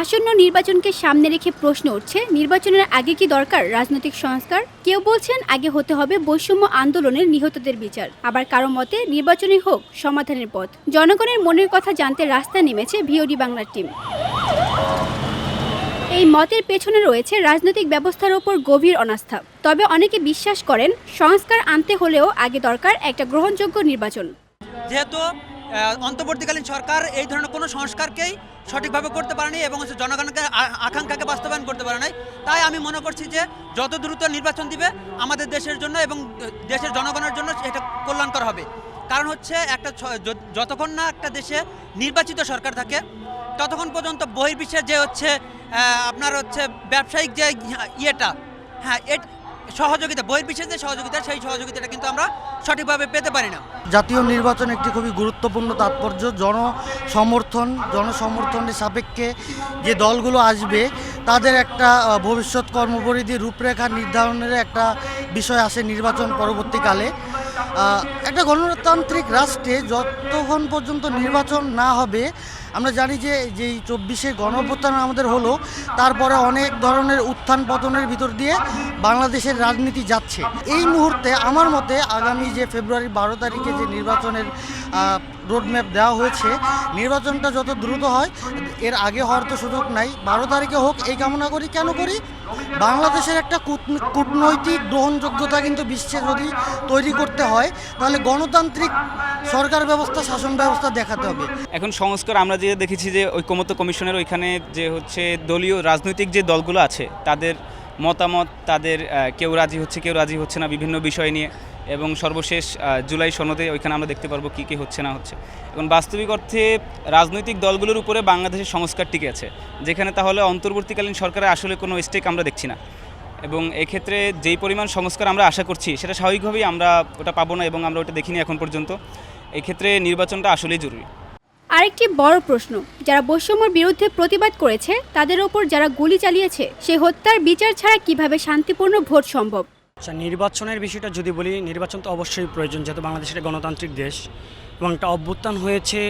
আসন্ন নির্বাচনকে সামনে রেখে প্রশ্ন উঠছে, নির্বাচনের আগে কি দরকার রাজনৈতিক সংস্কার? কেউ বলছেন আগে হতে হবে বৈষম্য আন্দোলনের নিহতদের বিচার, আবার কারো মতে নির্বাচনই হোক সমাধানের পথ। জনগণের মনের কথা জানতে রাস্তায় নেমেছে ভিওডি বাংলার টিম। এই মতের পেছনে রয়েছে রাজনৈতিক ব্যবস্থার ওপর গভীর অনাস্থা। তবে অনেকে বিশ্বাস করেন সংস্কার আনতে হলেও আগে দরকার একটা গ্রহণযোগ্য নির্বাচন। যেহেতু অন্তর্বর্তীকালীন সরকার এই ধরনের কোনো সংস্কারকেই সঠিকভাবে করতে পারেনি এবং জনগণকে আকাঙ্ক্ষাকে বাস্তবায়ন করতে পারে নাই, তাই আমি মনে করছি যে যত দ্রুত নির্বাচন দিবে আমাদের দেশের জন্য এবং দেশের জনগণের জন্য এটা কল্যাণকর হবে। কারণ হচ্ছে যতক্ষণ না একটা দেশে নির্বাচিত সরকার থাকে ততক্ষণ পর্যন্ত বহির্বিশ্বের যে হচ্ছে আপনার হচ্ছে ব্যবসায়িক যে সহযোগিতা, বহির্বিশ্বের যে সহযোগিতা, সেই সহযোগিতাটা কিন্তু আমরা সঠিকভাবে পেতে পারি না। জাতীয় নির্বাচন একটি খুবই গুরুত্বপূর্ণ তাৎপর্য। জনসমর্থনের সাপেক্ষে যে দলগুলো আসবে তাদের একটা ভবিষ্যৎ কর্মপরিধি রূপরেখা নির্ধারণের একটা বিষয় আসে নির্বাচন পরবর্তীকালে। একটা গণতান্ত্রিক রাষ্ট্রে যতক্ষণ পর্যন্ত নির্বাচন না হবে, আমরা জানি যে যেই 24-এর গণঅভ্যুত্থান আমাদের হলো, তারপরে অনেক ধরনের উত্থান পতনের ভিতর দিয়ে বাংলাদেশের রাজনীতি যাচ্ছে। এই মুহূর্তে আমার মতে আগামী যে ফেব্রুয়ারি 12 তারিখে যে নির্বাচনের রোডম্যাপ দেওয়া হয়েছে, নির্বাচনটা যত দ্রুত হয়, এর আগে হওয়ার তো সুযোগ নাই, 12 তারিখে হোক এই কামনা করি। কেন করি? বাংলাদেশের একটা কূটনৈতিক গ্রহণযোগ্যতা কিন্তু বিশ্বে যদি তৈরি করতে হয়, তাহলে গণতান্ত্রিক সরকার ব্যবস্থা, শাসন ব্যবস্থা দেখাতে হবে। এখন সংস্কার আমরা যে দেখেছি যে ঐকমত্য কমিশনের ওইখানে যে হচ্ছে দলীয় রাজনৈতিক যে দলগুলো আছে তাদের মতামত, তাদের কেউ রাজি হচ্ছে কেউ রাজি হচ্ছে না বিভিন্ন বিষয় নিয়ে, এবং সর্বশেষ জুলাই সনদে ওইখানে আমরা দেখতে পারবো কী কী হচ্ছে না হচ্ছে। এখন বাস্তবিক অর্থে রাজনৈতিক দলগুলোর উপরে বাংলাদেশের সংস্কার টিকে আছে, যেখানে তাহলে অন্তর্বর্তীকালীন সরকারে আসলে কোনো স্টেক আমরা দেখছি না, এবং এক্ষেত্রে যেই পরিমাণ সংস্কার আমরা আশা করছি সেটা স্বাভাবিকভাবেই আমরা ওটা পাবো না এবং আমরা ওটা দেখিনি এখন পর্যন্ত। এক্ষেত্রে নির্বাচনটা আসলেই জরুরি। আরেকটি বড় প্রশ্ন, যারা বৈষম্যের বিরুদ্ধে প্রতিবাদ করেছে তাদের ওপর যারা গুলি চালিয়েছে সেই হত্যার বিচার ছাড়া কিভাবে শান্তিপূর্ণ ভোট সম্ভব? আচ্ছা, নির্বাচনের বিষয়টা যদি বলি, নির্বাচন তো অবশ্যই প্রয়োজন, যেহেতু বাংলাদেশের একটা গণতান্ত্রিক দেশ এবং একটা অভ্যুত্থান হয়েছে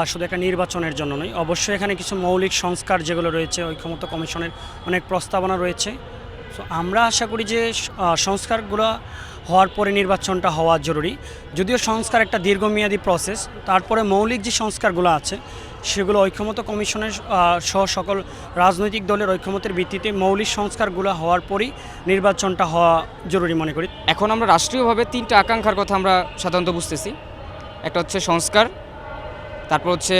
শুধু একটা নির্বাচনের জন্য নয়। অবশ্যই এখানে কিছু মৌলিক সংস্কার যেগুলো রয়েছে, ঐকমত্য কমিশনের অনেক প্রস্তাবনা রয়েছে। সো আমরা আশা করি যে সংস্কারগুলো হওয়ার পরে নির্বাচনটা হওয়া জরুরি। যদিও সংস্কার একটা দীর্ঘমেয়াদী প্রসেস, তারপরে মৌলিক যে সংস্কারগুলো আছে সেগুলো ঐকমত্য কমিশনের সহ সকল রাজনৈতিক দলের ঐকমত্যের ভিত্তিতে মৌলিক সংস্কারগুলো হওয়ার পরই নির্বাচনটা হওয়া জরুরি মনে করি। এখন আমরা রাষ্ট্রীয়ভাবে 3টা আকাঙ্ক্ষার কথা আমরা সাধারণত বুঝতেছি। একটা হচ্ছে সংস্কার, তারপর হচ্ছে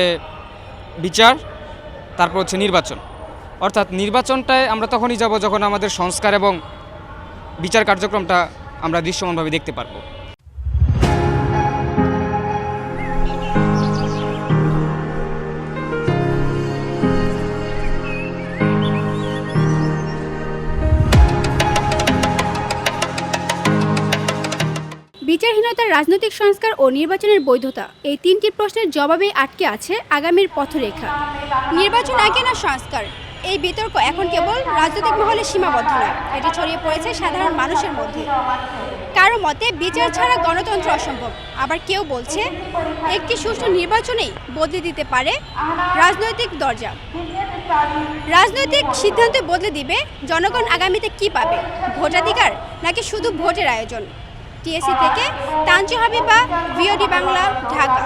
বিচার, তারপর হচ্ছে নির্বাচন। অর্থাৎ নির্বাচনটায় আমরা তখনই যাব যখন আমাদের সংস্কার এবং বিচার কার্যক্রমটা আমরা দৃশ্যমানভাবে দেখতে পারবো। বিচারহীনতা, রাজনৈতিক সংস্কার ও নির্বাচনের বৈধতা, এই 3টি প্রশ্নের জবাবেই আটকে আছে আগামীর পথরেখা। নির্বাচন আগে না সংস্কার, এই বিতর্ক এখন কেবল রাজনৈতিক মহলে সীমাবদ্ধ নয়, এটি ছড়িয়ে পড়েছে সাধারণ মানুষের মধ্যে। কারো মতে বিচার ছাড়া গণতন্ত্র অসম্ভব, আবার কেউ বলছে একটি সুষ্ঠু নির্বাচনেই বদলে দিতে পারে রাজনৈতিক দরজা। রাজনৈতিক সিদ্ধান্ত বদলে দিবে জনগণ আগামীতে কি পাবে, ভোটাধিকার নাকি শুধু ভোটের আয়োজন? টিএসসি থেকে তানজু হাবিবা, ভিওডি বাংলা, ঢাকা।